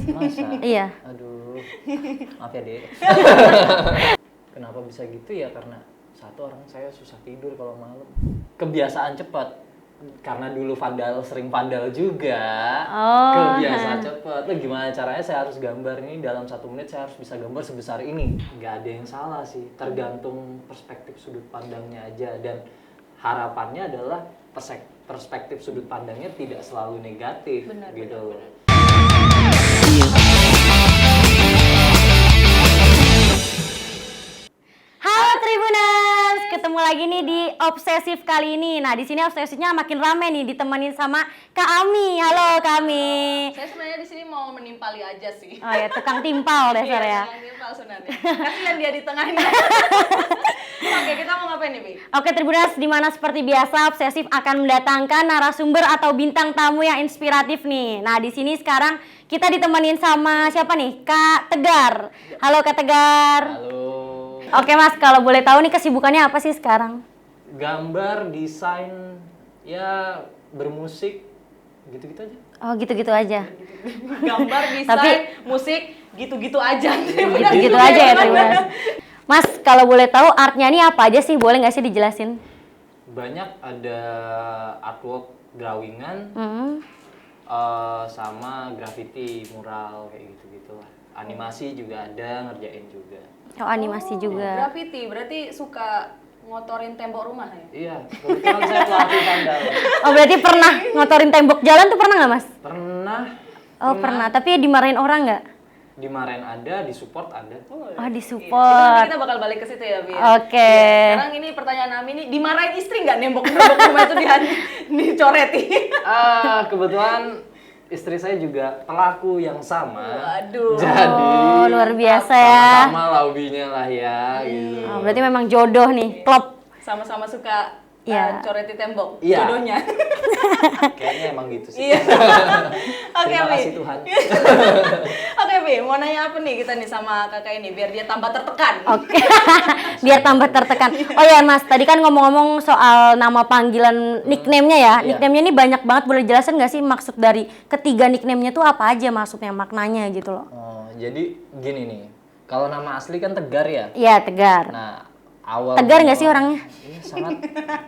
Masa? Iya. Aduh, maaf ya Dek. Kenapa bisa gitu ya? Karena satu, orang saya susah tidur kalau malam. Kebiasaan cepat. Karena dulu sering vandal juga. Oh, Kebiasaan cepat. Tuh gimana caranya saya harus gambar ini dalam 1 menit saya harus bisa gambar sebesar ini. Nggak ada yang salah sih. Tergantung perspektif sudut pandangnya aja. Dan harapannya adalah perspektif sudut pandangnya tidak selalu negatif. Benar, gitu. benar. halo Tribuners, ketemu lagi nih di Obsesif kali ini. Nah, di sini obsesifnya makin rame nih, ditemenin sama Kak Ami. Halo Kak Ami. Saya sebenarnya di sini mau menimpali aja sih. Oh ya, tukang timpal dasar ya. Tukang timpal sebenarnya. Kasihan dia di tengahnya. Oke, kita mau ngapain nih, Bi? Oke Tribuners, di mana seperti biasa Obsesif akan mendatangkan narasumber atau bintang tamu yang inspiratif nih. Nah, di sini sekarang kita ditemenin sama siapa nih? Kak Tegar. Halo Kak Tegar. Halo. Oke Mas, kalau boleh tahu nih kesibukannya apa sih sekarang? Gambar, desain, ya bermusik, gitu-gitu aja. Oh gitu-gitu aja. Gambar, desain, Tapi- musik, gitu-gitu aja. Gitu-gitu aja ya Tribuners. Mas, kalau boleh tahu artnya ini apa aja sih? Boleh nggak sih dijelasin? Banyak ada artwork, drawingan, Hmm. sama graffiti, mural, kayak gitu-gitu lah. Animasi juga ada, ngerjain juga. Oh animasi juga. Graffiti, berarti suka ngotorin tembok rumah ya? Iya, kebetulan saya pelatih vandal. Oh berarti pernah ngotorin tembok jalan tuh pernah nggak Mas? Pernah. Oh pernah, tapi dimarahin orang nggak? Dimarahin ada, disupport ada. Oh Itu nanti disupport. kita bakal balik ke situ ya, Bi. Oke. Iya, sekarang ini pertanyaan Ami nih, dimarahin istri nggak nembok rumah itu dicoreti? Kebetulan istri saya juga pelaku yang sama. Waduh. Jadi Oh luar biasa ya. sama lah hobinya lah ya gitu. Oh, berarti memang jodoh nih, klop. Sama-sama suka Iya. coreti tembok, Iya. jodohnya. Kayaknya emang gitu sih. Iya. Oke, Terima Bi. kasih Tuhan. Oke, Bi, mau nanya apa nih kita nih sama kakak ini biar dia tambah tertekan. Oke, biar tambah tertekan. Oh ya Mas, tadi kan ngomong-ngomong soal nama panggilan nickname-nya ya. Iya. Nickname-nya ini banyak banget, boleh jelasin nggak sih maksud dari ketiga nickname-nya tuh apa aja maksudnya, maknanya gitu loh. Oh, jadi gini nih. Kalau nama asli kan Tegar ya. Iya, Tegar. Nah, awal Tegar nggak sih orangnya? Iya, sangat.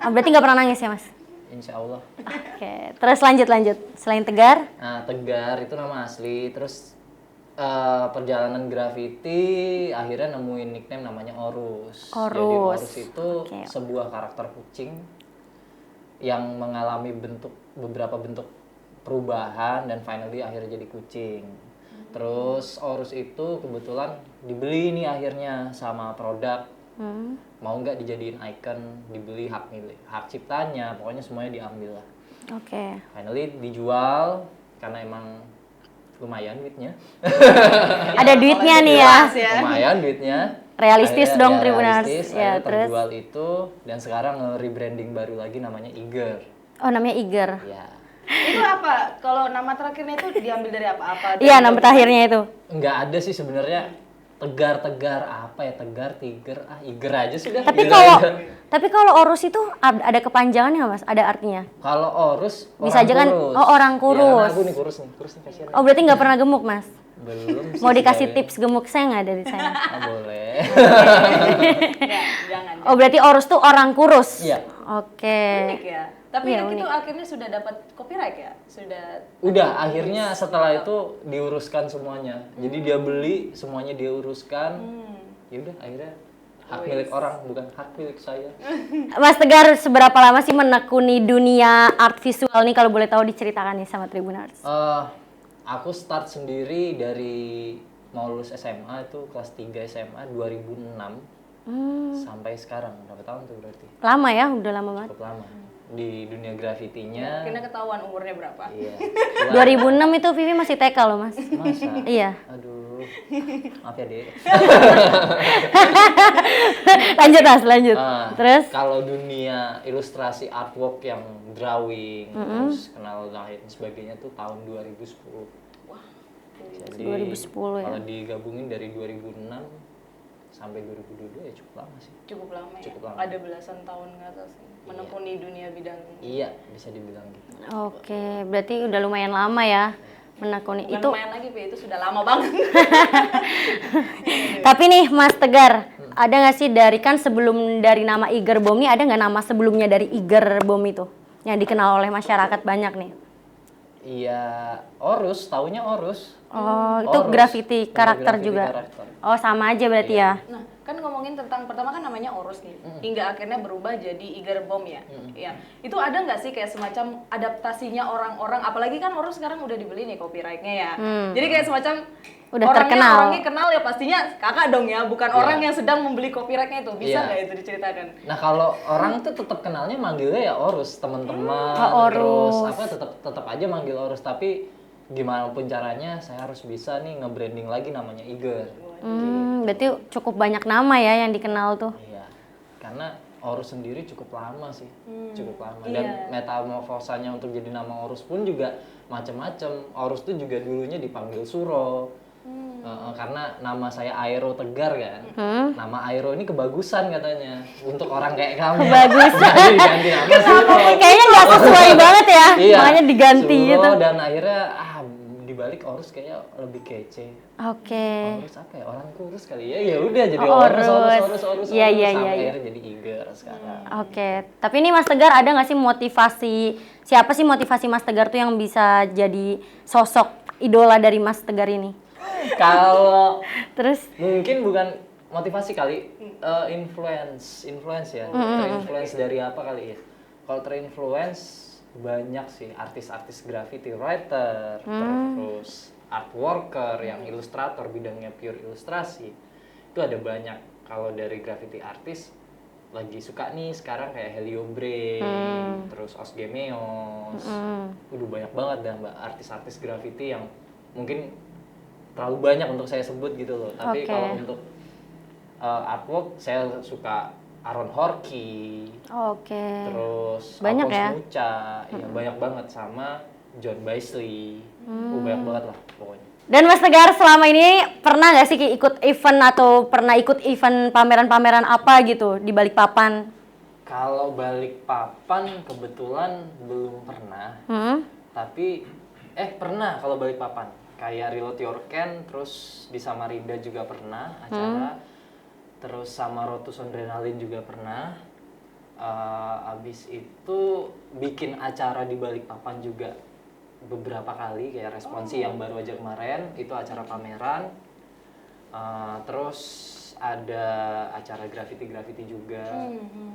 Oh, berarti nggak pernah nangis ya Mas? Insya Allah. Oke, terus lanjut. Selain Tegar, Nah, Tegar itu nama asli. Terus perjalanan graffiti akhirnya nemuin nickname namanya Orus. Jadi Orus. Orus itu Oke. sebuah karakter kucing yang mengalami beberapa bentuk perubahan dan finally akhirnya jadi kucing. Terus Orus itu kebetulan dibeli nih akhirnya sama produk. Mau nggak dijadiin icon, dibeli hak milik, hak ciptanya, pokoknya semuanya diambil lah. oke. Finally dijual karena emang lumayan duitnya. Ada duitnya nih ya. Jelas ya. Lumayan duitnya. Realistis Akhirnya- dong, ya, Tribuners. realistis, Ya, akhirnya terus? terjual itu dan sekarang rebranding baru lagi namanya Iger. Oh namanya Iger. Ya. Itu apa? Kalau nama terakhirnya itu diambil dari apa? Iya, nama terakhirnya itu. Nggak ada sih sebenarnya. Tegar apa ya, Tegar, Tiger, Iger aja sudah. Tapi Iger kalau aja. tapi kalau Orus itu ada kepanjangannya Mas? Ada artinya? Kalau Orus Bisa orang aja kan, kurus. oh, orang Ya, kurus. karena aku nih kurus nih kasihan. Oh berarti nggak pernah gemuk Mas? Belum sih Mau dikasih sebenarnya. tips gemuk saya nggak dari saya? Ah, boleh. Ya, jangan. Oh berarti Orus tuh orang kurus? Iya. Oke. Unik ya. Tapi Iya, itu unik. akhirnya sudah dapat copyright ya? Sudah. Udah, akhirnya setelah itu diuruskan semuanya. Jadi dia beli, semuanya dia uruskan. Ya udah, akhirnya hak milik orang, bukan hak milik saya. Mas Tegar seberapa lama sih menekuni dunia art visual nih kalau boleh tahu diceritakan nih sama Tribuners? Aku start sendiri dari mau lulus SMA itu kelas 3 SMA 2006 sampai sekarang. Berapa tahun tuh berarti? Lama ya, udah lama banget. Cukup lama. Di dunia grafitinya. Akhirnya ketahuan umurnya berapa? Iya. 2006 itu Vivi masih TK loh Mas. Masa? Iya. Aduh. Maaf ya, Dek. Lanjut Mas, lanjut. Terus? Kalau dunia ilustrasi artwork yang drawing, terus kenal lain sebagainya tuh tahun 2010. Wah. Jadi 2010 ya. kalau digabungin dari 2006 sampai 2022 ya cukup lama sih. Cukup lama ya. Cukup lama. Ada belasan tahun ke atas menekuni dunia bidang. Iya, bisa dibilang gitu. Oke, berarti udah lumayan lama ya. menekuni Bukan itu. main lagi, Pi, itu sudah lama banget. Tapi nih Mas Tegar, ada nggak sih kan sebelum dari nama Iger Bom nih, ada nggak nama sebelumnya dari Iger Bom itu yang dikenal oleh masyarakat banyak nih? Iya, Orus, taunya Orus. Oh, itu Orus. graffiti Ada karakter graffiti juga. karakter. Oh, sama aja berarti Iya. ya. Nah, kan ngomongin tentang pertama kan namanya Orus nih, hingga akhirnya berubah jadi Iger Bom ya. Iya. Itu ada nggak sih kayak semacam adaptasinya orang-orang, apalagi kan Orus sekarang udah dibeli nih copyright-nya ya. Jadi kayak semacam Udah terkenal. orangnya kenal ya, pastinya kakak dong ya, bukan Iya. orang yang sedang membeli copyright-nya itu. Bisa Iya. nggak itu diceritakan? Nah kalau orang tuh tetap kenalnya manggilnya ya Orus, teman-teman. Oh, Terus Orus. apa tetap aja manggil Orus, tapi gimana pun caranya saya harus bisa nih nge-branding lagi namanya Iger. Berarti cukup banyak nama ya yang dikenal tuh. Iya. Karena Orus sendiri cukup lama sih. Cukup lama. Iya. Dan metamorfosanya untuk jadi nama Orus pun juga macam-macam. Orus tuh juga dulunya dipanggil Suro. Karena nama saya Aero Tegar kan. Nama Aero ini kebagusan katanya untuk orang kayak kamu. Kebagusan. Jadi diganti nama Suro. Kayaknya nggak sesuai banget ya, Iya. makanya diganti Suro, gitu. dan akhirnya dibalik Orus kayaknya lebih kece. Oke. Orus apa ya? Orang kurus kali ya. Ya udah jadi Oh, Orus. Iya, iya, sampai iya, iya. akhirnya jadi Iger sekarang. Oke, tapi ini Mas Tegar ada nggak sih siapa sih motivasi Mas Tegar tuh yang bisa jadi sosok idola dari Mas Tegar ini? Kalau Terus, mungkin bukan motivasi kali, influence ya. Terinfluence dari apa kali ya? Kalau terinfluence banyak sih artis-artis graffiti writer, terus art worker yang ilustrator bidangnya pure ilustrasi. Itu ada banyak. Kalau dari graffiti artis lagi suka nih sekarang kayak Helio Brain, terus Osgemeos. Udah banyak banget dah Mbak artis-artis graffiti yang mungkin terlalu banyak untuk saya sebut gitu loh. Tapi Oke. kalau untuk artwork saya suka Aaron Horkey, oke. terus Banyak Alphonse ya? Mucha, ya banyak banget, sama John Baisley. Banyak banget lah pokoknya. Dan Mas Tegar selama ini pernah nggak sih ikut event atau pernah ikut event pameran-pameran apa gitu di Balikpapan? Kalau Balikpapan kebetulan belum pernah. Tapi pernah kalau Balikpapan. Kayak Reload Your Can, terus di Samarinda juga pernah acara. Terus sama Rotus Adrenaline juga pernah. Abis itu bikin acara di Balikpapan juga beberapa kali, kayak Responsi yang baru aja kemarin, itu acara pameran. Terus ada acara graffiti juga,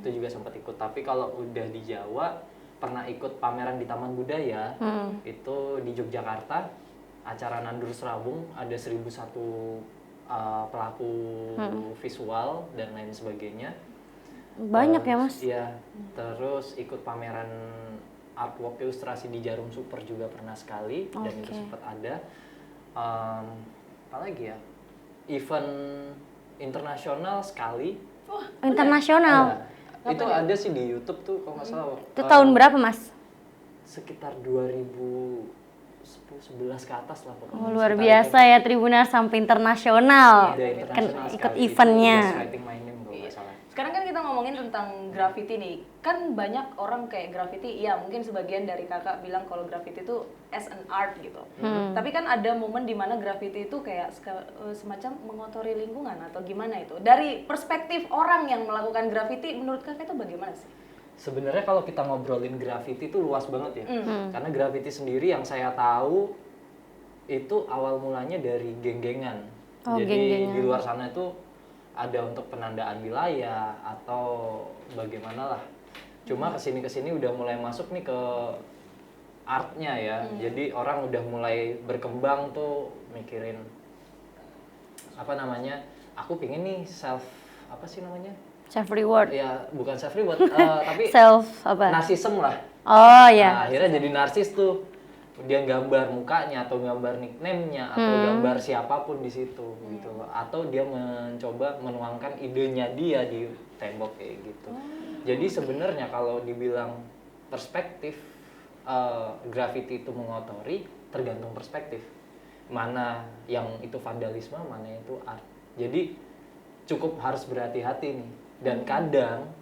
itu juga sempat ikut. Tapi kalau udah di Jawa, pernah ikut pameran di Taman Budaya, itu di Yogyakarta. Acara Nandur Serabung, ada 1001 pelaku visual dan lain sebagainya. Banyak ya Mas? Iya, terus ikut pameran artwork ilustrasi di Jarum Super juga pernah sekali, dan itu sempat ada. Apalagi ya, event internasional sekali. Internasional? Ada. Itu ada sih di YouTube tuh kalau nggak salah. Itu tahun berapa Mas? Sekitar 2011 ke atas lah pokoknya. Oh, luar biasa ya Tribuners, sampai internasional. Ada internasional Ikut sekali. eventnya. Itu Writing My Name kalau nggak salah. Sekarang kan kita ngomongin tentang graffiti nih. Kan banyak orang kayak graffiti, ya mungkin sebagian dari kakak bilang kalau graffiti itu as an art gitu. Tapi kan ada momen dimana graffiti itu kayak semacam mengotori lingkungan atau gimana itu? Dari perspektif orang yang melakukan graffiti, menurut kakak itu bagaimana sih? Sebenarnya kalau kita ngobrolin graffiti itu luas banget ya. Karena graffiti sendiri yang saya tahu itu awal mulanya dari geng-gengan. Jadi geng-gengan. di luar sana itu ada untuk penandaan wilayah atau bagaimana lah. Cuma kesini udah mulai masuk nih ke artnya ya. Jadi orang udah mulai berkembang tuh mikirin apa namanya? Aku pingin nih self Self reward. Ya bukan self reward, tapi Self apa? narsism lah. Oh ya. Nah, akhirnya jadi narsis tuh. Dia gambar mukanya atau gambar nickname-nya atau gambar siapapun di situ gitu loh. Atau dia mencoba menuangkan idenya dia di tembok kayak gitu. Jadi sebenarnya kalau dibilang perspektif graffiti itu mengotori, tergantung perspektif. Mana yang itu vandalisme, mana itu art. Jadi cukup harus berhati-hati nih. Dan kadang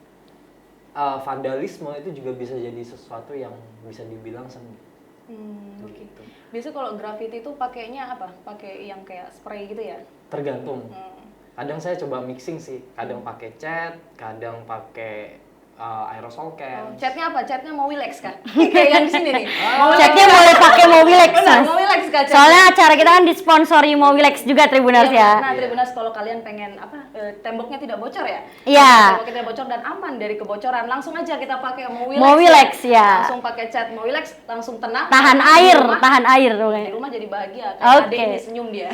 vandalisme itu juga bisa jadi sesuatu yang bisa dibilang seni. Oke. Biasa kalau graffiti itu pakainya apa? Pakai yang kayak spray gitu ya? Tergantung. Kadang saya coba mixing sih, kadang pakai cat, kadang pakai aerosol can. Catnya apa? Catnya mau relax kah? Kayak yang di sini nih. Catnya boleh pakai Mobilex, Benar, Mas. mau relax kah? Catnya? Soalnya acara kita kan disponsori Mobilex juga Tribuners ya. Nah, Tribuners kalau kalian pengen temboknya tidak bocor ya? Iya. Temboknya tidak bocor dan aman dari kebocoran, langsung aja kita pakai Mowilex. Mowilex, ya. Langsung pakai cat Mowilex, langsung tenang. Tahan Di air, rumah- tahan air. Di rumah jadi bahagia. Kayak Oke. adek ini senyum dia.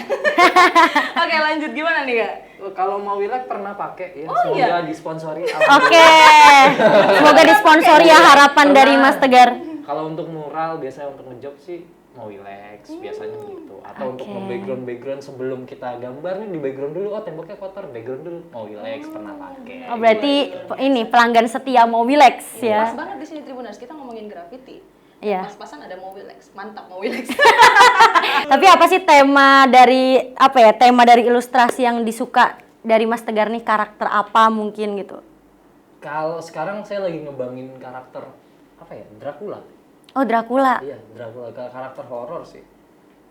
Oke, lanjut gimana nih Kak? Kalau mau relax pernah pakai ya, Oh, semoga iya? disponsori. Oke. Semoga disponsori ya harapan dari Mas Tegar. Kalau untuk mural biasanya untuk ngejob sih mau relax biasanya gitu. Atau untuk nge-background sebelum kita gambar nih di background dulu, oh temboknya kotor, background dulu mau relax pernah pakai. Oh berarti ini pelanggan setia Mobilex Pas ya. banget di sini Tribuners, kita ngomongin graffiti. Iya. Pas-pasan ada Mowilex, mantap Mowilex. Tapi apa sih tema dari ilustrasi yang disuka dari Mas Tegar nih, karakter apa mungkin gitu? Kalau sekarang saya lagi ngebangin karakter apa ya? Dracula. Oh Dracula. Iya, Dracula karakter horor sih.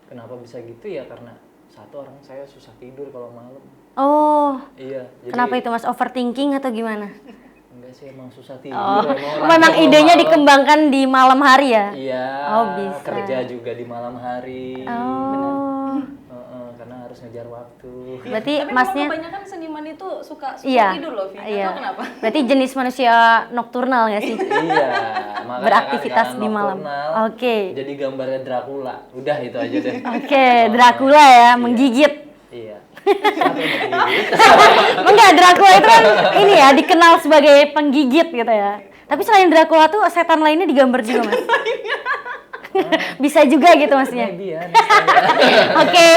Kenapa bisa gitu ya? Karena satu orang saya susah tidur kalau malam. Oh, Iya, jadi kenapa itu Mas, overthinking atau gimana? enggak sih emang susah tidur. Oh, orang memang kalau idenya malam- dikembangkan di malam hari ya? Iya, Oh, bisa. kerja juga di malam hari. Oh, Karena harus ngejar waktu. berarti Tapi Masnya memang kebanyakan seniman itu suka iya, tidur loh, Vi. Nggak iya. tahu kenapa. Berarti jenis manusia nokturnal nggak sih? Iya, makanya Beraktivitas karena di malam. nocturnal, Oke. Jadi gambarnya Dracula. Udah itu aja deh. Oke, Dracula ya, menggigit. Iya. Siapa yang menggigit? Enggak, Dracula itu kan ini ya, dikenal sebagai penggigit gitu ya. Tapi selain Dracula tuh setan lainnya digambar juga, Mas. Bisa juga gitu maksudnya. Maybe ya, next time ya. Oke.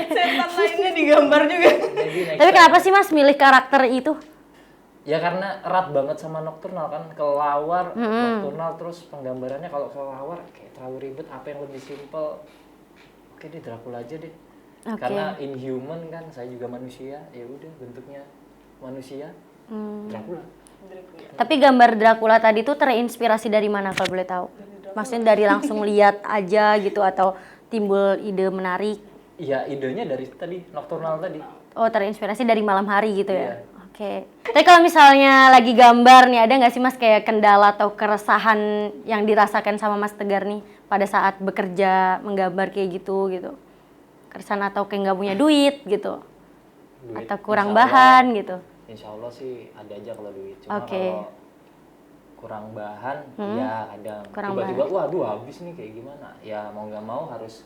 Setan lainnya digambar juga. Maybe next Tapi time. kenapa sih Mas milih karakter itu? Ya karena erat banget sama nocturnal kan, kelawar, nocturnal, terus penggambarannya kalau kelawar kayak terlalu ribet, apa yang lebih simple. Oke deh Dracula aja deh. Oke. Karena inhuman kan, saya juga manusia, ya udah bentuknya manusia. Dracula. Tapi gambar Dracula tadi tuh terinspirasi dari mana kalau boleh tahu? Maksudnya dari langsung lihat aja gitu atau timbul ide menarik? Iya, idenya dari tadi, nocturnal tadi. Oh, terinspirasi dari malam hari gitu ya? Iya. Oke. Tapi kalau misalnya lagi gambar nih, ada nggak sih Mas kayak kendala atau keresahan yang dirasakan sama Mas Tegar nih pada saat bekerja menggambar kayak gitu gitu? Keresahan atau kayak nggak punya duit gitu? Duit, Atau kurang insya Allah- bahan gitu? Insya Allah sih ada aja kalau duit. Cuma Oke. kalau kurang bahan, ya kadang Kurang tiba-tiba, waduh habis nih kayak gimana? Ya mau nggak mau harus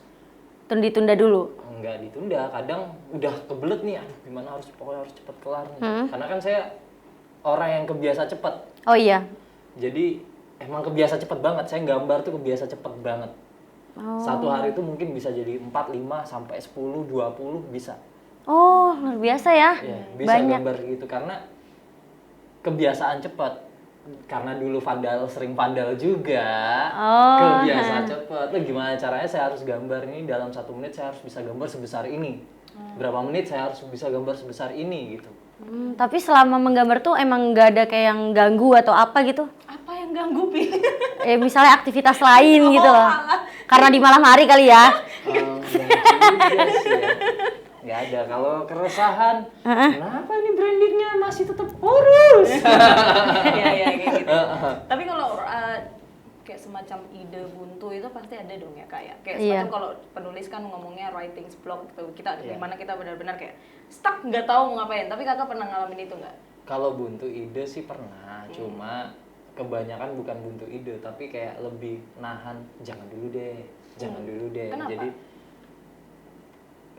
Ditunda dulu. nggak ditunda. Kadang udah kebelet nih, aduh gimana pokoknya harus cepet kelar nih. Karena kan saya orang yang kebiasa cepet. Oh iya. Jadi emang kebiasa cepet banget. Saya gambar tuh kebiasa cepet banget. Oh. Satu hari itu mungkin bisa jadi 4, 5, sampai 10, 20 bisa. Oh, luar biasa ya. Ya, bisa Banyak. gambar gitu karena kebiasaan cepat. Karena dulu sering vandal juga. Oh, Kebiasaan cepat. Nah, gimana caranya saya harus gambar ini dalam 1 menit saya harus bisa gambar sebesar ini. Berapa menit saya harus bisa gambar sebesar ini gitu. Tapi selama menggambar tuh emang nggak ada kayak yang ganggu atau apa gitu? Apa yang ganggu, Vi? Misalnya aktivitas lain gitu loh. alah. Karena di malam hari kali ya. Enggak juga sih ya. Nggak ada. Kalau keresahan, kenapa ini brandingnya masih tetap horus? Iya, iya kayak gitu. Tapi kalau kayak semacam ide buntu itu pasti ada dong ya Kak ya. Kayak Iya. semacam kalau penulis kan ngomongnya writing block gitu. Kita Iya. dimana kita benar-benar kayak stuck nggak tahu mau ngapain. Tapi Kakak pernah ngalamin itu nggak? Kalau buntu ide sih pernah, cuma kebanyakan bukan buntu ide, tapi kayak lebih nahan, jangan dulu deh. Kenapa? Jadi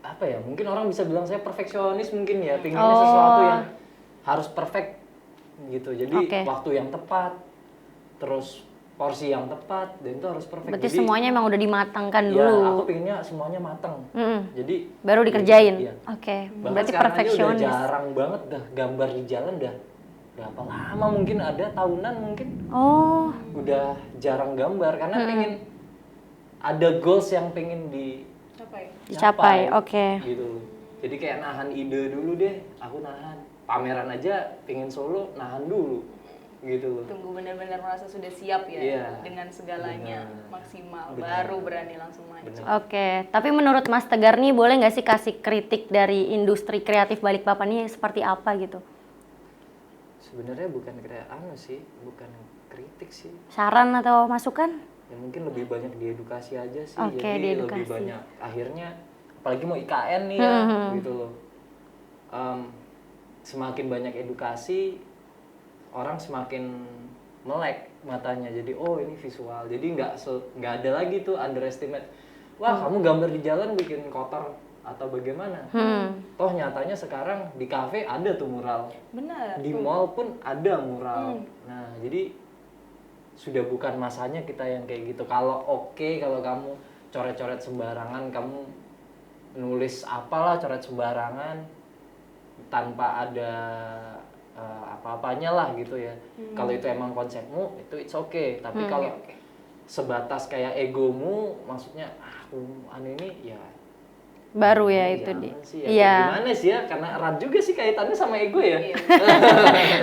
apa ya? Mungkin orang bisa bilang saya perfeksionis mungkin ya, pinginnya Oh. sesuatu yang harus perfect gitu. Jadi Oke. waktu yang tepat, terus porsi yang tepat, dan itu harus perfect. Berarti Jadi, semuanya emang udah dimatangkan ya, dulu. aku pinginnya semuanya matang. Jadi Baru dikerjain. Iya. Oke. Bahkan Berarti sekarang aja perfeksionis. udah jarang banget dah gambar di jalan dah. Berapa lama mungkin ada tahunan mungkin Oh, udah jarang gambar karena pengen ada goals yang pengen Apa ya? dicapai. Oke. gitu. Jadi kayak nahan ide dulu deh, aku nahan. Pameran aja pengen solo nahan dulu. gitu loh. Tunggu benar-benar merasa sudah siap ya Iya. dengan segalanya Benar. maksimal, Benar. baru berani langsung maju. Benar. Oke, tapi menurut Mas Tegar nih boleh nggak sih kasih kritik dari industri kreatif Balikpapan ini seperti apa gitu? Sebenarnya bukan bukan kritik sih. Saran atau masukan? Ya mungkin lebih banyak diedukasi aja sih. Oke, Jadi lebih diedukasi. banyak akhirnya apalagi mau IKN nih ya gitu loh. Semakin banyak edukasi orang semakin melek matanya. Jadi oh ini visual. Jadi nggak ada lagi tuh underestimate. Wah, kamu gambar di jalan bikin kotor atau bagaimana? Toh nyatanya sekarang di kafe ada tuh mural. Benar. Di mall pun ada mural. Nah, jadi sudah bukan masanya kita yang kayak gitu. Kalau kalau kamu coret-coret sembarangan, kamu nulis apalah coret sembarangan tanpa ada apa-apanya lah gitu ya. Kalau itu emang konsepmu, itu it's okay. Tapi kalau sebatas kayak egomu, maksudnya aku ini ya Baru ya itu jangan dia. sih ya. Iya. Gimana sih ya? Karena erat juga sih kaitannya sama ego ya. Iya.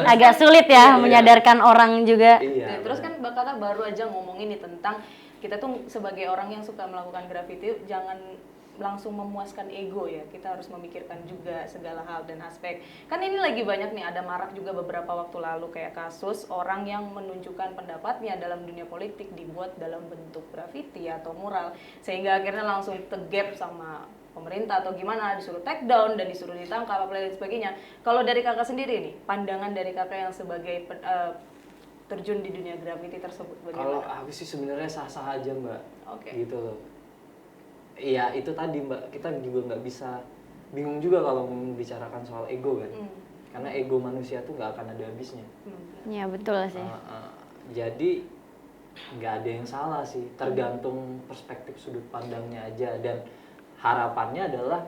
Agak sulit ya Iya. menyadarkan orang juga. Iya. Terus kan Mbak Kakak baru aja ngomongin nih tentang kita tuh sebagai orang yang suka melakukan graffiti jangan langsung memuaskan ego ya, kita harus memikirkan juga segala hal dan aspek. Kan ini lagi banyak nih, ada marak juga beberapa waktu lalu kayak kasus orang yang menunjukkan pendapatnya dalam dunia politik dibuat dalam bentuk graffiti atau mural, sehingga akhirnya langsung tegap sama pemerintah atau gimana, disuruh take down dan disuruh ditangkap apa dan sebagainya. Kalau dari kakak sendiri nih, pandangan dari kakak yang sebagai terjun di dunia graffiti tersebut Kalau bagaimana? aku sih sebenarnya sah-sah aja Mbak. Oke. Gitu loh. Iya itu tadi Mbak, kita juga nggak bisa bingung juga kalau membicarakan soal ego kan. Karena ego manusia tuh nggak akan ada habisnya. Ya betul sih. Jadi nggak ada yang salah sih, tergantung perspektif sudut pandangnya aja. Dan harapannya adalah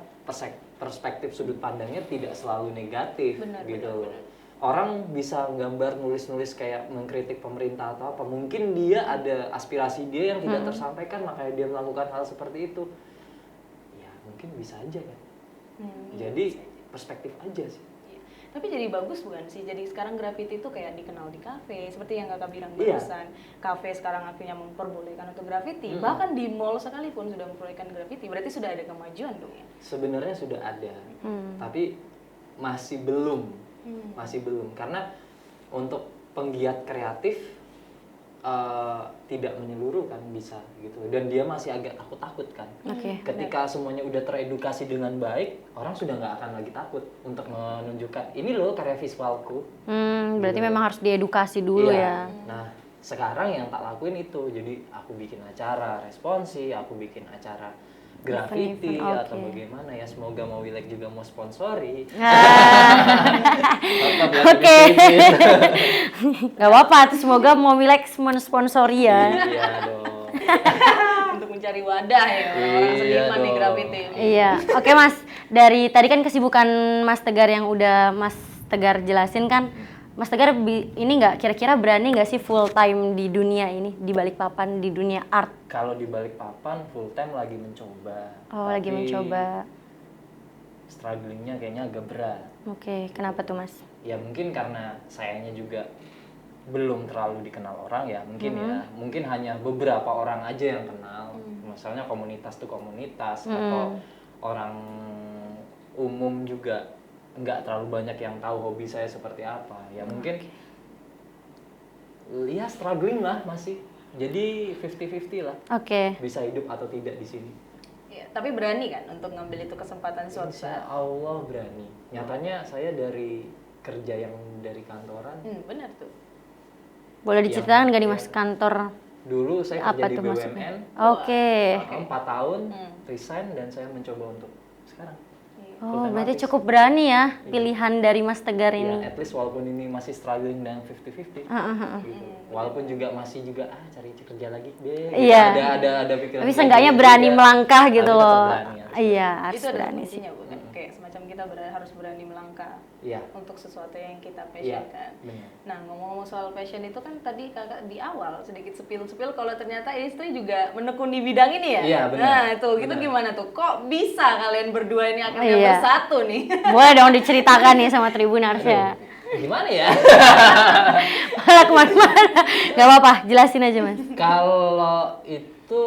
perspektif sudut pandangnya tidak selalu negatif. Benar, gitu benar, loh. benar. Orang bisa gambar nulis-nulis kayak mengkritik pemerintah atau apa, mungkin dia ada aspirasi dia yang tidak tersampaikan makanya dia melakukan hal seperti itu, ya mungkin bisa aja kan. Jadi perspektif aja sih. Iya. Tapi jadi bagus bukan sih? Jadi sekarang graffiti itu kayak dikenal di kafe, seperti yang kakak bilang Iya. barusan. Kafe sekarang akhirnya memperbolehkan untuk graffiti, bahkan di mall sekalipun sudah memperbolehkan graffiti. Berarti sudah ada kemajuan dong ya? Sebenarnya sudah ada, tapi masih belum. Karena untuk penggiat kreatif tidak menyeluruh kan bisa gitu, dan dia masih agak takut kan. Ketika semuanya udah teredukasi dengan baik, orang sudah nggak akan lagi takut untuk menunjukkan ini loh karya visualku. Berarti memang harus diedukasi dulu Iya. ya. Nah sekarang yang tak lakuin itu, jadi aku bikin acara responsi, aku bikin acara graffiti Event-event, atau oke. bagaimana ya, semoga mau Wilek juga mau sponsori. Oke. Gak apa-apa, tuh semoga mau Milex mensponsori ya. Iya dong. Untuk mencari wadah ya orang Iya seniman di dong. graffiti ini. Iya, oke Mas. Dari tadi kan kesibukan Mas Tegar yang udah Mas Tegar jelasin kan, Mas Tegar ini nggak kira-kira berani nggak sih full time di dunia ini, di Balikpapan, di dunia art? Kalau di Balikpapan full time lagi mencoba. Oh, lagi Tapi mencoba. strugglingnya kayaknya agak berat. Oke, kenapa tuh Mas? Ya mungkin karena sayanya juga belum terlalu dikenal orang ya, mungkin ya. Mungkin hanya beberapa orang aja yang kenal. Misalnya komunitas tuh komunitas, atau orang umum juga nggak terlalu banyak yang tahu hobi saya seperti apa. Ya mungkin ya struggling lah masih. Jadi 50-50 lah. Oke. Bisa hidup atau tidak di sini. Iya, tapi berani kan untuk ngambil itu kesempatan suatu Insya saat. Allah berani. Nyatanya saya dari kerja yang dari kantoran, Benar tuh. Boleh diceritakan nggak nih Iya. Mas kantor? dulu saya kerja Apa di tuh BUMN. maksudnya? Oke. 4 tahun resign dan saya mencoba untuk sekarang. Oh, berarti cukup berani ya pilihan dari Mas Tegar Ya, ini. at least walaupun ini masih struggling dan 50-50 gitu. Walaupun juga masih cari kerja lagi deh. Iya. Ada pikiran. Tapi seenggaknya berani melangkah gitu Tapi tetap loh. berani, harus Iya, harus Itu ada berani sih. kuncinya bukan? Kayak semacam kita harus berani melangkah Iya. untuk sesuatu yang kita Iya. passion kan. Benar. Nah ngomong-ngomong soal passion itu kan tadi kakak di awal sedikit sepil-sepil kalau ternyata istri juga menekuni bidang ini ya. Iya, benar. Nah itu Benar. gimana tuh? Kok bisa kalian berdua ini akhirnya Iya. bersatu nih? Boleh dong diceritakan nih sama Tribunars ya. Gimana ya? Malah kemana-mana. Gak apa-apa, jelasin aja Mas. Kalau itu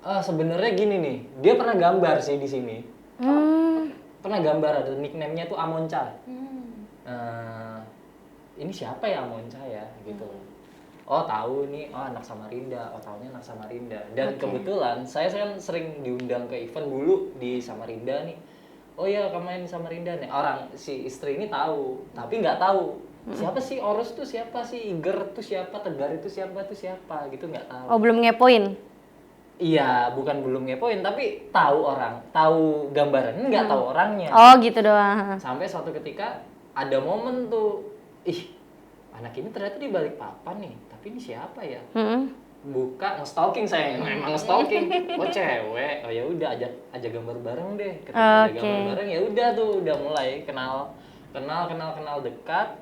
sebenarnya gini nih, dia pernah gambar sih di sini. Pernah gambar, ada nickname-nya tuh Amonca. Ini siapa ya Amonca ya gitu. Oh tahu nih, oh anak Samarinda, oh tahunya anak Samarinda. Dan kebetulan saya kan sering diundang ke event dulu di Samarinda nih. Oh iya kamu main di Samarinda nih. Orang si istri ini tahu, tapi nggak tahu siapa sih Orus tuh siapa sih, Iger tuh siapa, Tegar itu siapa gitu nggak tahu. Oh belum ngepoin? Iya, bukan belum ngepoin, tapi tahu orang, tahu gambarannya, nggak tahu orangnya. Oh gitu doang. Sampai suatu ketika ada momen tuh, ih anak ini ternyata di balik papan nih, tapi ini siapa ya? Buka nge-stalking saya, memang nge-stalking. Oh cewek, oh ya udah ajak gambar bareng deh. Ketika ada gambar bareng ya udah tuh udah mulai kenal dekat.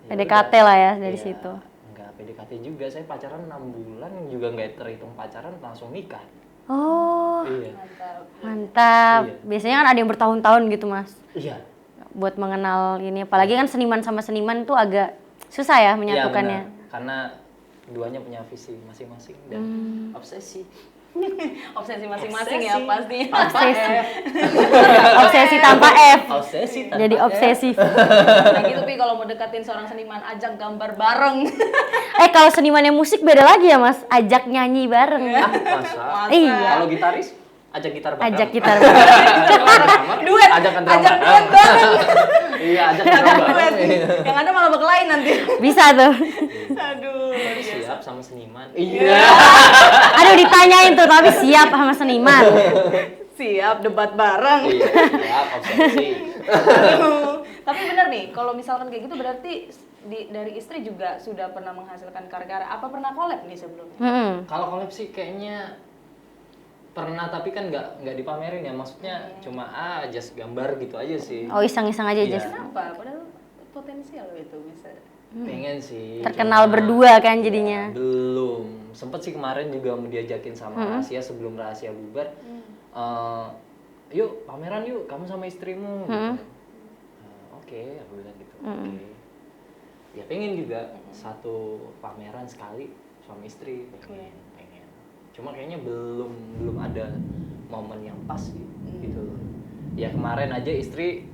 PDKT lah ya dari situ. Enggak PDKT juga, saya pacaran 6 bulan juga nggak terhitung pacaran langsung nikah. Oh Iya. mantap. Iya. Biasanya kan ada yang bertahun-tahun gitu Mas. Iya. Buat mengenal ini, apalagi kan seniman sama seniman tuh agak susah ya menyatukannya. Iya, benar. Karena duanya punya visi masing-masing dan obsesi. Obsesi masing-masing ya pasti. Obsesi. Obsesi tanpa F. Obsesi tanpa Jadi F. obsesif. Nah gitu Pi, kalau mau deketin seorang seniman ajak gambar bareng. Kalau senimannya musik beda lagi ya Mas, ajak nyanyi bareng. Masa? Iya. Kalau gitaris ajak gitar bareng. Ajak gitar. Duet. Ajak drum Ajak bareng. duet bareng. Iya, ajak drum bareng. Yang ada malah berkelahi nanti. Bisa tuh. Aduh. Siap sama seniman. Iya. Aduh ditanyain tuh tapi siap sama seniman. Siap debat bareng. Iya, siap obsesi. Aduh. Tapi benar nih, kalau misalkan kayak gitu berarti dari istri juga sudah pernah menghasilkan karya-karya. Apa pernah collab nih sebelumnya? Kalau collab sih kayaknya pernah, tapi kan nggak dipamerin ya, maksudnya cuma just gambar gitu aja sih. Oh iseng-iseng aja Iya. Jess. Kenapa? Padahal potensial itu bisa. Pengen sih. Terkenal cuma- berdua kan jadinya. Ya, belum. Sempet sih kemarin juga mau diajakin sama Rahasia sebelum Rahasia bubar. Yuk pameran yuk, kamu sama istrimu. Gitu. Oke, aku bilang gitu. Oke. Ya pengen juga satu pameran sekali suami istri. Pengen. Cuma kayaknya belum ada momen yang pas gitu. Ya kemarin aja istri,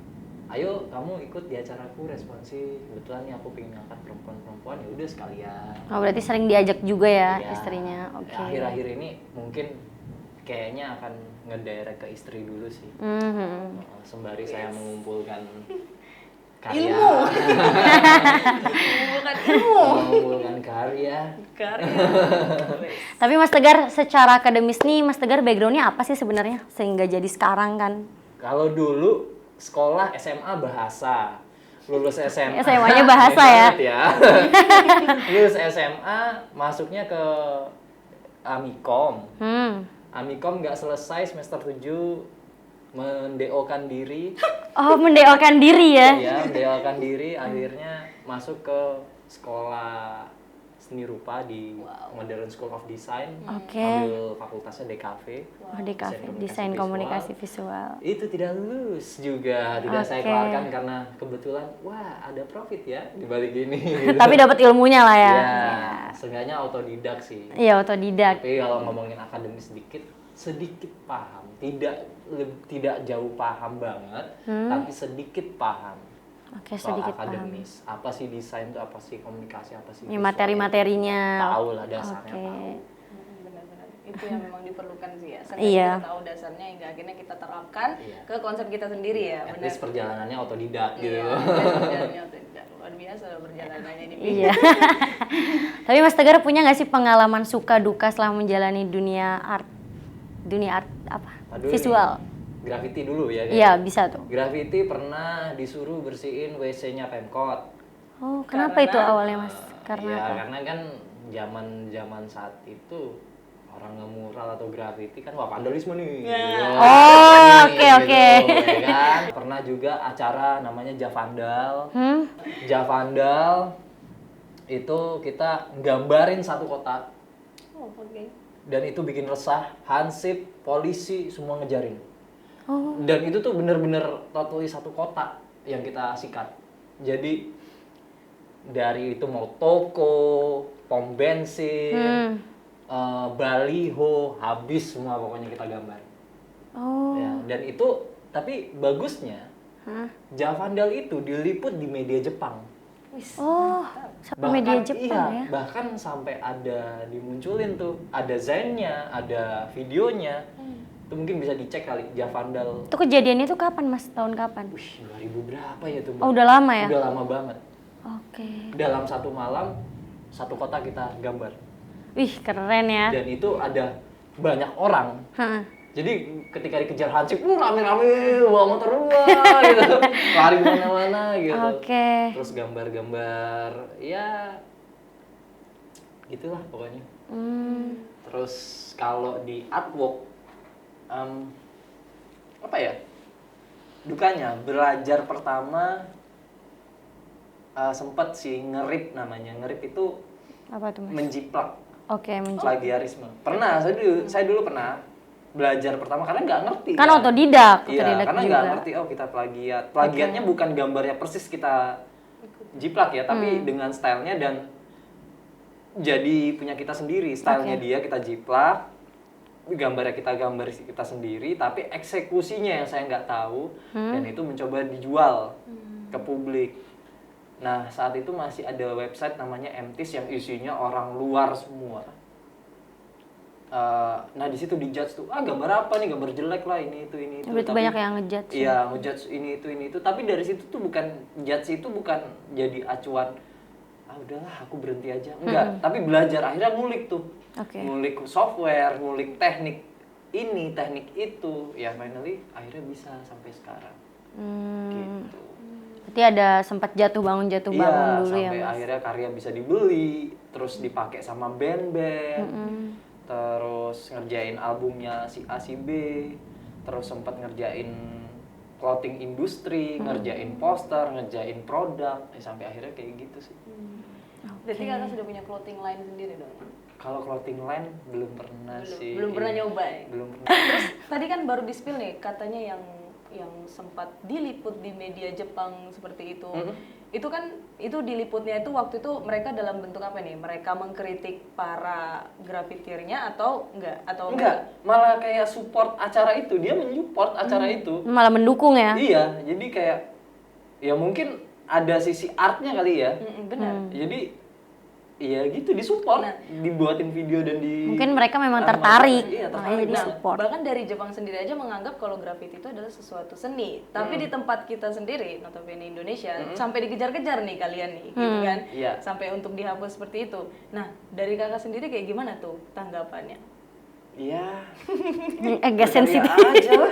ayo kamu ikut di acaraku responsif. Kebetulan nih aku pengen ngangkat perempuan-perempuan, ya udah sekalian. Oh berarti sering diajak juga ya Iya. istrinya. Oke. Akhir-akhir ini mungkin kayaknya akan ngedirect ke istri dulu sih. Sembari saya mengumpulkan karya. Bukan ilmu. Mengumpulkan karya. Tapi Mas Tegar secara akademis nih, Mas Tegar backgroundnya apa sih sebenarnya sehingga jadi sekarang kan? Kalau dulu sekolah SMA bahasa, lulus SMA. SMA-nya bahasa ya? Lulus SMA masuknya ke Amikom. Amikom nggak selesai semester 7 mendeokan diri. Oh mendeokan diri ya? Ya, mendeokan diri akhirnya masuk ke sekolah seni rupa di Modern School of Design. Oke. Ambil fakultasnya DKV. Oh DKV, Desain Komunikasi Visual. Itu tidak lulus juga, tidak saya Oke. keluarkan karena kebetulan wah ada profit ya di balik ini. Gitu. Tapi dapat ilmunya lah ya. Ya, seenggaknya autodidak sih. Iya otodidak. Tapi kalau ngomongin akademis sedikit paham, tidak jauh paham banget, tapi sedikit paham. Oke Soal sedikit paham. akademis, apa sih desain itu, apa sih komunikasi, apa sih Ya, visual. materi-materinya. Tahu lah dasarnya. Oke. Tahu. Benar-benar itu yang memang diperlukan sih ya. Iya. Kita tahu dasarnya hingga akhirnya kita terapkan Iya. ke konsep kita sendiri ya. At Benar. least perjalanannya otodidak gitu. Iya, perjalanannya tidak luar biasa perjalanannya ini. Iya. Tapi Mas Tegar punya nggak sih pengalaman suka duka setelah menjalani dunia art apa? Aduh, Visual. Graffiti dulu ya. Iya bisa tuh. Graffiti pernah disuruh bersihin WC-nya Pemkot. Oh kenapa itu awalnya Mas? Karena Ya apa? karena kan zaman saat itu orang ngemural atau graffiti kan wah vandalisme nih. Oh, oke. Ya kan? Pernah juga acara namanya Javandal. Javandal itu kita gambarin satu kotak Oh, oke. dan itu bikin resah, hansip, polisi semua ngejarin. Oh. Dan itu tuh bener-bener totally satu kotak. yang kita sikat. Jadi dari itu mau toko, pom bensin, baliho, habis semua pokoknya kita gambar. Oh. Ya, dan itu tapi bagusnya Javandal itu diliput di media Jepang. Oh, sampai media Jepang iya, ya. bahkan sampai ada dimunculin tuh, ada zen-nya, ada videonya. Itu mungkin bisa dicek kali Javandal. Itu kejadiannya tuh kapan Mas? Tahun kapan? Wih, 2000 berapa ya tuh? Oh, udah lama ya? Udah lama banget. Oke. Dalam satu malam, satu kota kita gambar. Wih, keren ya. Dan itu ada banyak orang. Hah. Jadi ketika dikejar hansip, rame-rame, bawa motor luar gitu, lari kemana-mana gitu. Oke. Terus gambar-gambar, ya gitulah pokoknya. Terus kalau di artwork, apa ya? Dukanya, belajar pertama sempet sih ngerip namanya. Ngerip itu Apa tuh Mas? menjiplak, Oke, plagiarisme. Pernah, saya dulu pernah belajar pertama karena nggak ngerti. Kan otodidak, Iya, otodidak karena juga. nggak ngerti, oh kita plagiat. Plagiatnya bukan gambarnya persis kita jiplak ya, tapi dengan stylenya dan jadi punya kita sendiri. Stylenya dia kita jiplak, gambarnya kita gambar kita sendiri, tapi eksekusinya yang saya nggak tahu, dan itu mencoba dijual ke publik. Nah, saat itu masih ada website namanya MTIS yang isinya orang luar semua. Nah di situ dijudge tuh, gambar apa nih, gambar jelek lah, ini itu. Berarti banyak yang ngejudge. Iya, ngejudge ini itu. Tapi dari situ tuh bukan, judge itu bukan jadi acuan, udahlah aku berhenti aja. Enggak, tapi belajar, akhirnya ngulik tuh. Oke. Ngulik software, ngulik teknik ini, teknik itu. Ya finally akhirnya bisa sampai sekarang. Gitu. Berarti ada sempat jatuh bangun dulu ya sampai Mas? akhirnya karya bisa dibeli, terus dipakai sama band-band. Terus ngerjain albumnya si A si B, terus sempat ngerjain clothing industry, ngerjain poster, ngerjain produk, sampai akhirnya kayak gitu sih. Berarti kakak sudah punya clothing line sendiri dong? Kalau clothing line belum pernah sih. Belum pernah nyoba ya? Belum pernah. Terus tadi kan baru di-spill nih, katanya yang sempat diliput di media Jepang seperti itu. Itu kan, itu diliputnya itu waktu itu mereka dalam bentuk apa nih? Mereka mengkritik para grafitirnya atau enggak? Enggak, malah kayak support acara itu, dia mensupport acara itu. Malah mendukung ya? Iya, jadi kayak ya mungkin ada sisi artnya kali ya. Benar. Jadi iya gitu, disupport, dibuatin video dan Mungkin mereka memang tertarik, iya, makanya jadi support. Bahkan dari Jepang sendiri aja menganggap kalau graffiti itu adalah sesuatu seni. Tapi di tempat kita sendiri, notabene Indonesia, sampai dikejar-kejar nih kalian nih, gitu kan? Iya. Sampai untuk dihapus seperti itu. Nah, dari kakak sendiri kayak gimana tuh tanggapannya? Iya. Agak sensitif. Aja lah.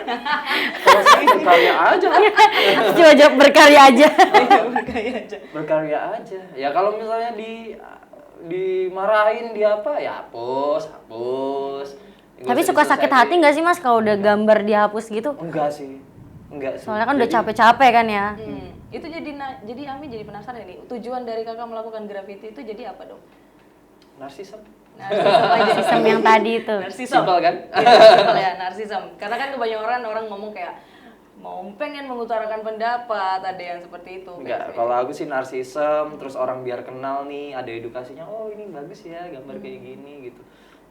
Kalau saya berkarya aja lah. Coba jawab berkarya aja. Berkarya aja. Ya kalau misalnya dimarahin dia apa ya hapus. Tapi suka sakit hati nggak sih Mas kalau udah gambar dihapus gitu? Enggak sih. Soalnya kan udah capek-capek kan ya. Itu jadi Ami jadi penasaran nih. Tujuan dari kakak melakukan graffiti itu jadi apa dong? Narsisme. Narsisme yang tadi itu. Simpel kan? Iya, simpel ya, narsisme. Karena kan kebanyakan orang ngomong kayak mau pengen mengutarakan pendapat, ada yang seperti itu. Enggak, kalau aku sih narsisme, terus orang biar kenal nih, ada edukasinya, oh ini bagus ya gambar kayak gini gitu.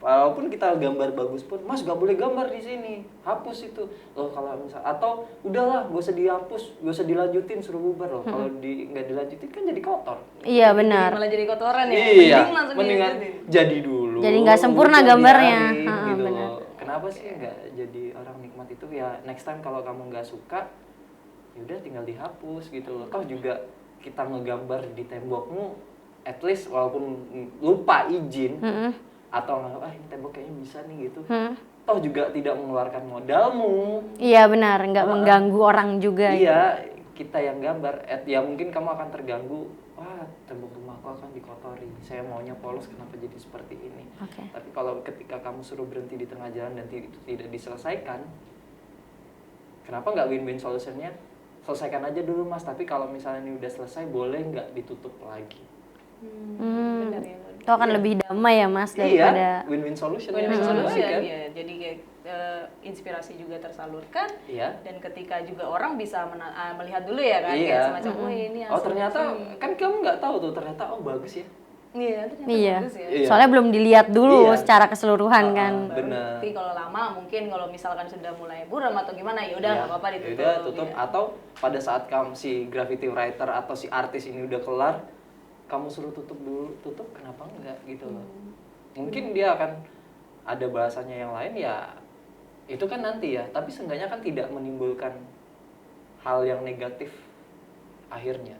Walaupun kita gambar bagus pun, Mas gak boleh gambar di sini, hapus itu. Loh kalau misal, atau udahlah gak usah dihapus, gak usah dilanjutin, suruh bubar loh. Kalau nggak dilanjutin kan jadi kotor. Iya benar. Malah jadi kotoran ya. Iya, Langsung mendingan dilanjutin. jadi dulu. Jadi nggak sempurna udah gambarnya. biarin, gitu benar. loh. Kenapa sih nggak jadi orang nikmat itu ya? Next time kalau kamu nggak suka, yaudah tinggal dihapus gitu loh. Toh juga kita ngegambar di tembokmu, at least walaupun lupa izin atau nggak, ini tembok kayaknya bisa nih gitu. Toh juga tidak mengeluarkan modalmu. Iya benar, nggak mengganggu orang juga. Iya, kita yang gambar, ya mungkin kamu akan terganggu. Wah, tembok rumahku akan dikotori. Saya maunya polos, kenapa jadi seperti ini? Oke. Tapi kalau ketika kamu suruh berhenti di tengah jalan dan itu tidak diselesaikan, kenapa nggak win-win solutionnya? Selesaikan aja dulu Mas, tapi kalau misalnya ini udah selesai, boleh nggak ditutup lagi? Benar ya. Itu akan lebih damai ya Mas daripada Iya, win-win solution. Win-win yang solution terbaik, kan? ya. Jadi kayak inspirasi juga tersalurkan. Iya. Dan ketika juga orang bisa melihat dulu ya kan, kayak semacam oh ini Oh asli ternyata sih. kan kamu nggak tahu tuh ternyata oh bagus ya. Iya, ternyata Iya. bagus ya. Iya. Soalnya belum dilihat dulu Iya. secara keseluruhan kan. Baru Benar. bukti kalau lama mungkin kalau misalkan sudah mulai buram atau gimana ya udah Iya, nggak apa-apa ditutup. udah tutup ya. atau pada saat kamu si graffiti writer atau si artis ini udah kelar kamu suruh tutup dulu, tutup kenapa enggak gitu loh. Mungkin dia akan ada bahasanya yang lain ya itu kan nanti ya, tapi seenggaknya kan tidak menimbulkan hal yang negatif akhirnya.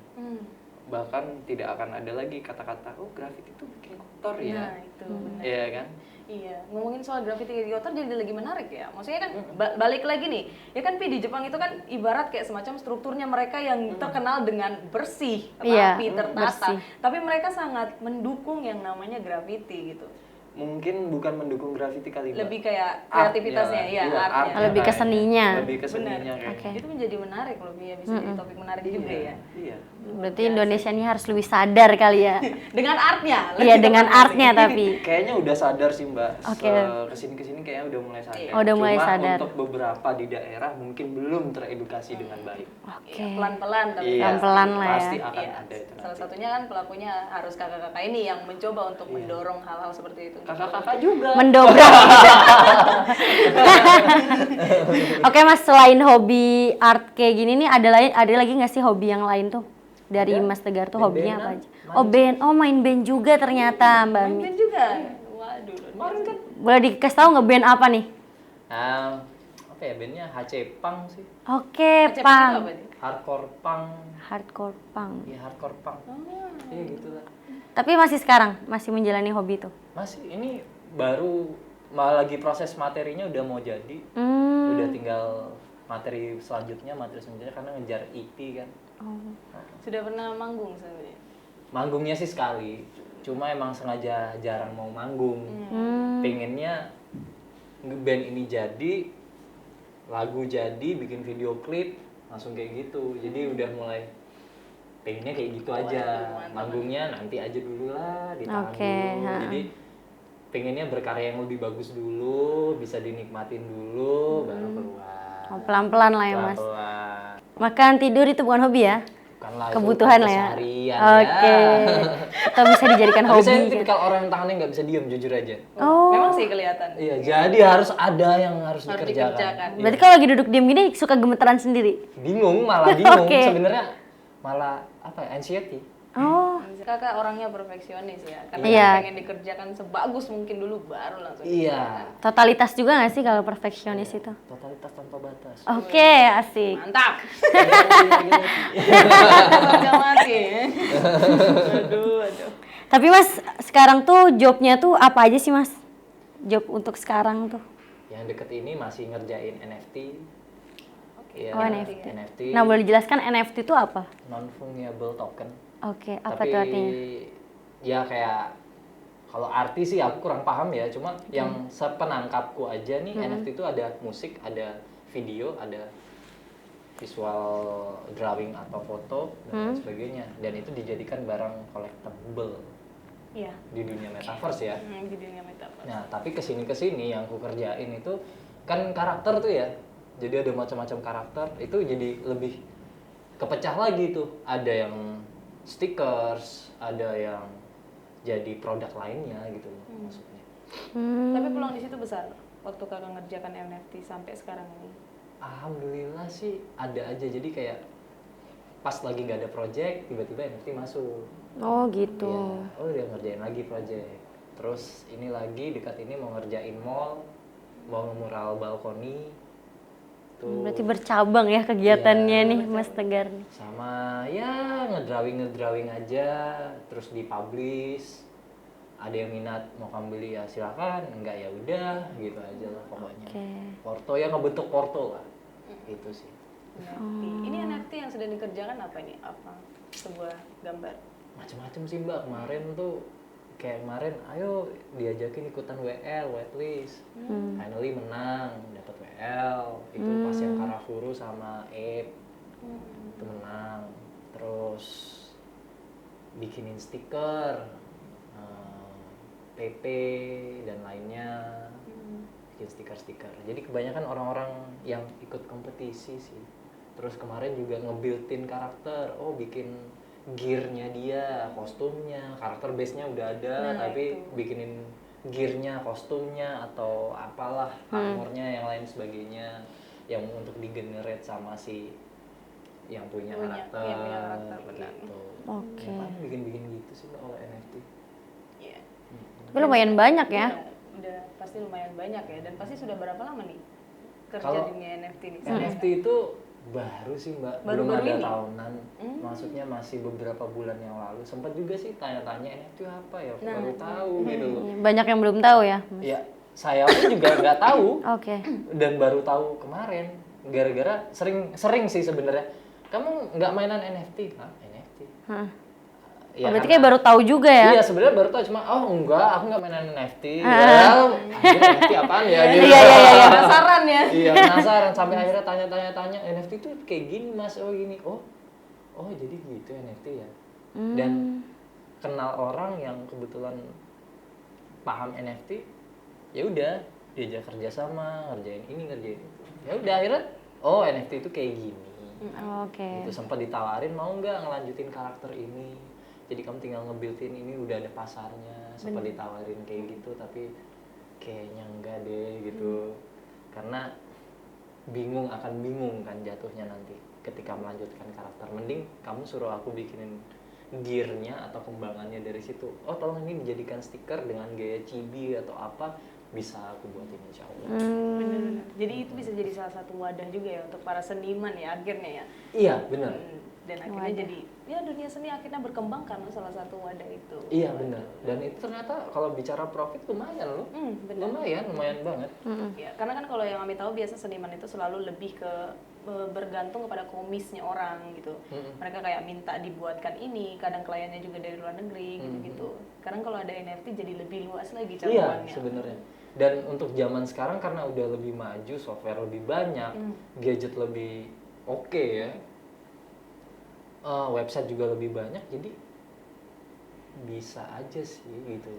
Bahkan tidak akan ada lagi kata-kata oh graffiti itu bikin kotor ya. Nah, itu benar. Iya kan? Iya, ngomongin soal graffiti kotor jadi lagi menarik ya. Maksudnya kan balik lagi nih, ya kan Pi di Jepang itu kan ibarat kayak semacam strukturnya mereka yang terkenal dengan bersih, Iya, rapi, tertata. bersih. Tapi mereka sangat mendukung yang namanya graffiti gitu. Mungkin bukan mendukung graffiti kali Mbak. Lebih kayak Art, kreativitasnya, ya, ya, iya, artnya. artnya Lebih ke kayaknya. seninya. Lebih ke Benar. seninya kayaknya. Oke. Itu menjadi menarik loh, ya bisa jadi topik menarik juga ya. Iya. Berarti Indonesia ini harus lebih sadar kali ya. Dengan artnya. Iya, lebih dengan tepatnya artnya sih. tapi. Kayaknya udah sadar sih Mbak. Oke. Kesini-kesini kayaknya udah mulai sadar. Iya. Oh, udah mulai Cuma sadar. untuk beberapa di daerah mungkin belum teredukasi dengan baik. Oke. Iya, pelan-pelan tapi Iya, Pelan-pelan lah ya. Pasti akan Iya, ada itu. salah satunya kan pelakunya harus kakak-kakak ini yang mencoba untuk mendorong hal-hal seperti itu. Kakak-kakak juga. Mendobrak. Oke Mas, selain hobi art kayak gini nih ada lagi nggak sih hobi yang lain tuh dari Ada. Mas Tegar tuh hobinya apa Band-bandan, aja? Oh band, oh main band juga ternyata Mbak Mi. Main juga. Waduh. Kemarin kan. Boleh dikasih tahu nggak band apa nih? Nah, apa ya bandnya HC Punk sih. Oke, Acep itu punk, apa nih? Hardcore punk. hardcore punk. Ya hardcore punk. Iya gitu lah. Tapi masih sekarang masih menjalani hobi tuh. Masih ini baru malah lagi proses materinya udah mau jadi. Hmm. Udah tinggal materi selanjutnya karena ngejar EP kan. Oh. Sudah pernah manggung sebenarnya. Manggungnya sih sekali, cuma emang sengaja jarang mau manggung. Pengennya band ini jadi, lagu jadi, bikin video klip, langsung kayak gitu. Jadi udah mulai pengennya kayak gitu aja. mantap. Manggungnya nanti aja dulu lah, ditahan Oke, dulu. ha. Jadi pengennya berkarya yang lebih bagus dulu, bisa dinikmatin dulu, baru keluar. Oh, pelan-pelan lah ya Mas. Pelan-pelan. Makan tidur itu bukan hobi ya? Bukan lah, itu Kebutuhan lah ya. keseharian Oke. ya. Atau bisa dijadikan Tapi saya hobi. tipikal orang yang tangannya nggak bisa diem, jujur aja. Oh. Memang sih kelihatan. Iya, jadi harus ada yang harus Harus dikerjakan. dikerjakan. Berarti kalau lagi duduk diem gini suka gemeteran sendiri? Bingung, malah bingung. Oke. Sebenarnya malah apa ya, anxiety. Oh. Kakak orangnya perfeksionis ya. Karena Iya. kan pengen dikerjakan sebagus mungkin dulu baru langsung. Iya. Totalitas juga nggak sih kalau perfeksionis itu? Totalitas tanpa batas. Oke, asik. Mantap. Iya. Harga mati. Aduh. Tapi Mas, sekarang tuh jobnya tuh apa aja sih Mas? Job untuk sekarang tuh? Yang deket ini masih ngerjain NFT. Iya, Oh, NFT. NFT. Nah, boleh dijelaskan NFT itu apa? Non-fungible token. Oke, apa Tapi tuh artinya? ya kayak kalau arti sih aku kurang paham ya, cuma yang sepenangkapku aja nih NFT itu ada musik, ada video, ada visual drawing atau foto dan lain sebagainya, dan itu dijadikan barang collectible Iya. di dunia metaverse ya. Di dunia metaverse. Nah, tapi kesini yang aku kerjain itu kan karakter tuh ya, jadi ada macam-macam karakter, itu jadi lebih kepecah lagi tuh, ada yang stickers, ada yang jadi produk lainnya gitu loh maksudnya. Tapi peluang di situ besar waktu kakak ngerjakan NFT sampai sekarang ini. Alhamdulillah sih ada aja, jadi kayak pas lagi nggak ada project tiba-tiba NFT masuk. Oh gitu. Ya, oh udah ngerjain lagi project. Terus ini lagi dekat ini mau ngerjain mall, mau mural balkoni. Tuh. Berarti bercabang ya kegiatannya Iya, nih Mas Tegar nih. Sama ya ngedrawing aja, terus dipublish. Ada yang minat mau kamu beli ya silakan, enggak ya udah gitu aja lah pokoknya. Oke. Porto ya ngebentuk porto lah. Itu sih. NFT. Ini NFT yang sedang dikerjakan apa ini? Apa sebuah gambar? Macam-macam sih Mbak, kemarin tuh kayak kemarin ayo diajakin ikutan WL whitelist. Finally menang, dapat WL. Itu pas yang Karafuru sama Ape. Itu menang. Terus bikinin stiker, PP dan lainnya. bikin stiker-stiker. Jadi kebanyakan orang-orang yang ikut kompetisi sih. Terus kemarin juga nge-build-in karakter, bikin gear-nya dia, kostumnya, karakter base-nya udah ada, tapi bikinin gear-nya, kostumnya, atau apalah, armor-nya, yang lain sebagainya, yang untuk di-generate sama si yang punya karakter, gitu. Oke. Ya, paling bikin-bikin gitu sih kalau NFT. Iya. Tapi lumayan banyak ya. Udah pasti lumayan banyak ya, dan pasti sudah berapa lama nih kerja Kalau di dunia NFT nih? NFT itu baru sih Mbak, belum Baru-baru ada ini? tahunan. Maksudnya masih beberapa bulan yang lalu. Sempat juga sih tanya-tanya NFT apa ya, aku baru tahu gitu loh. Banyak yang belum tahu ya. Ya, saya pun juga nggak tahu Oke. dan baru tahu kemarin. Gara-gara sering sih sebenarnya. Kamu nggak mainan NFT? Hah, NFT? Hah. Ya, Berarti karena- kayak baru tahu juga ya. Iya, sebenarnya baru tahu, cuma enggak, aku nggak mainan NFT. Well, NFT apaan ya gitu. Iya. Penasaran ya? Iya, penasaran sampai akhirnya tanya NFT tuh kayak gini Mas, gini. Oh jadi gitu NFT ya. Dan kenal orang yang kebetulan paham NFT, ya udah diajak kerjasama, ngerjain ini, ngerjain itu. Ya udah akhirnya NFT itu kayak gini. Oke. Itu sempat ditawarin mau nggak ngelanjutin karakter ini. Jadi kamu tinggal nge-build-in ini, udah ada pasarnya. Sempat ditawarin kayak gitu, tapi kayaknya enggak deh gitu. Karena akan bingung kan jatuhnya nanti ketika melanjutkan karakter. Mending kamu suruh aku bikinin gear-nya atau kembangannya dari situ. Tolong ini dijadikan stiker dengan gaya chibi atau apa, bisa aku buatin insya Allah. Bener-bener. Jadi itu bisa jadi salah satu wadah juga ya untuk para seniman ya akhirnya ya. Iya, benar. Dan akhirnya jadi ya dunia seni akhirnya berkembang karena salah satu wadah itu. Iya, benar. Dan itu ternyata kalau bicara profit lumayan loh. Lumayan banget. Ya, karena kan kalau yang kami tahu biasa seniman itu selalu lebih ke bergantung kepada komisnya orang gitu. Mereka kayak minta dibuatkan ini, kadang kliennya juga dari luar negeri gitu-gitu. Sekarang kalau ada NFT jadi lebih luas lagi cakupannya. Iya, sebenarnya. Dan untuk zaman sekarang karena udah lebih maju, software lebih banyak, gadget lebih oke ya. Website juga lebih banyak, jadi bisa aja sih gitu.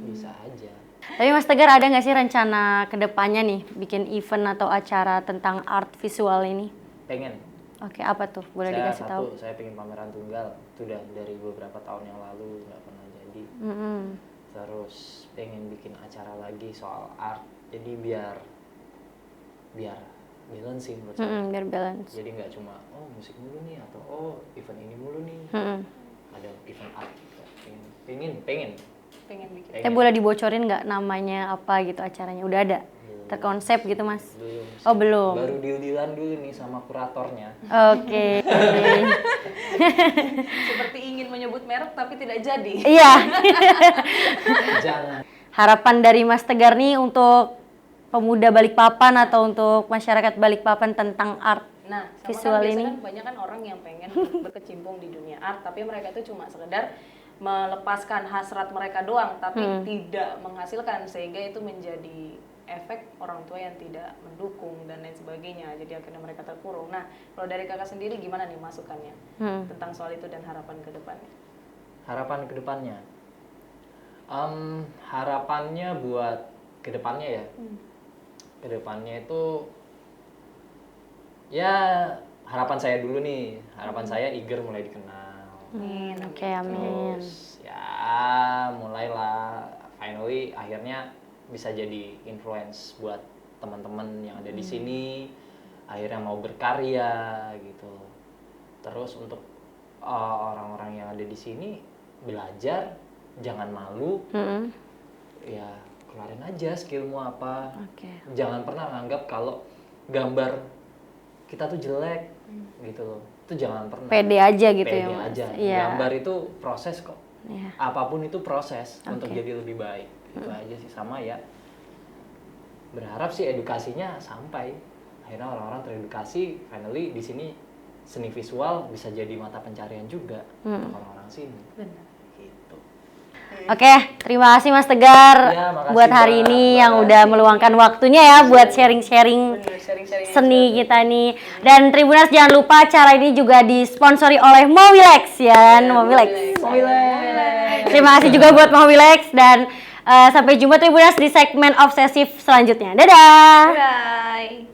Bisa aja. Tapi Mas Tegar ada nggak sih rencana kedepannya nih bikin event atau acara tentang art visual ini? Pengen. Oke, apa tuh? Boleh dikasih tahu? Saya pengen pameran tunggal. Itu udah dari beberapa tahun yang lalu nggak pernah jadi. Terus pengen bikin acara lagi soal art. Jadi biar balance sih menurut saya. Biar balance. Jadi nggak cuma musik mulu nih atau event ini mulu nih. Ada event art juga. Pengen Pengen bikin. Kita boleh dibocorin nggak namanya apa gitu acaranya? Udah ada? Terkonsep gitu Mas? Belum. Oh belum? Baru deal-dealan dulu nih sama kuratornya. Oke. Seperti ingin menyebut merek tapi tidak jadi. Iya. Jangan. Harapan dari Mas Tegar nih untuk pemuda Balikpapan atau untuk masyarakat Balikpapan tentang art Nah, sama visual kan ini? biasanya kan banyak kan orang yang pengen berkecimpung di dunia art, tapi mereka itu cuma sekedar melepaskan hasrat mereka doang, tapi tidak menghasilkan, sehingga itu menjadi efek orang tua yang tidak mendukung dan lain sebagainya. Jadi akhirnya mereka terkurung. Nah, kalau dari kakak sendiri gimana nih masukannya tentang soal itu dan harapan ke depannya? Harapan ke depannya? Harapannya buat ke depannya ya? Ke depannya itu ya harapan saya dulu nih. Harapan saya Iger mulai dikenal. Oke, amin. Terus ya mulailah finally akhirnya bisa jadi influence buat teman-teman yang ada di sini, akhirnya mau berkarya gitu. Terus untuk orang-orang yang ada di sini belajar, jangan malu, ya keluarin aja skillmu apa. Jangan pernah nganggap kalau gambar kita tuh jelek gitu loh. Itu jangan pernah. Pede aja gitu ya, Pede Mas. aja. Iya. Gambar itu proses kok. Iya. Apapun itu proses untuk jadi lebih baik. Itu aja sih, sama ya. Berharap sih edukasinya sampai akhirnya orang-orang teredukasi, finally di sini seni visual bisa jadi mata pencarian juga untuk orang-orang sini. Benar. Gitu. Oke, terima kasih Mas Tegar Ya, makasih, buat hari Mbak. ini yang udah meluangkan waktunya ya buat sharing-sharing Benar, sharing-sharing seni kita nih. Dan Tribuners jangan lupa acara ini juga disponsori oleh Mowilex ya, Mowilex. Terima kasih juga buat Mowilex dan Sampai jumpa Tribuners di segmen obsesif selanjutnya. Dadah! Bye.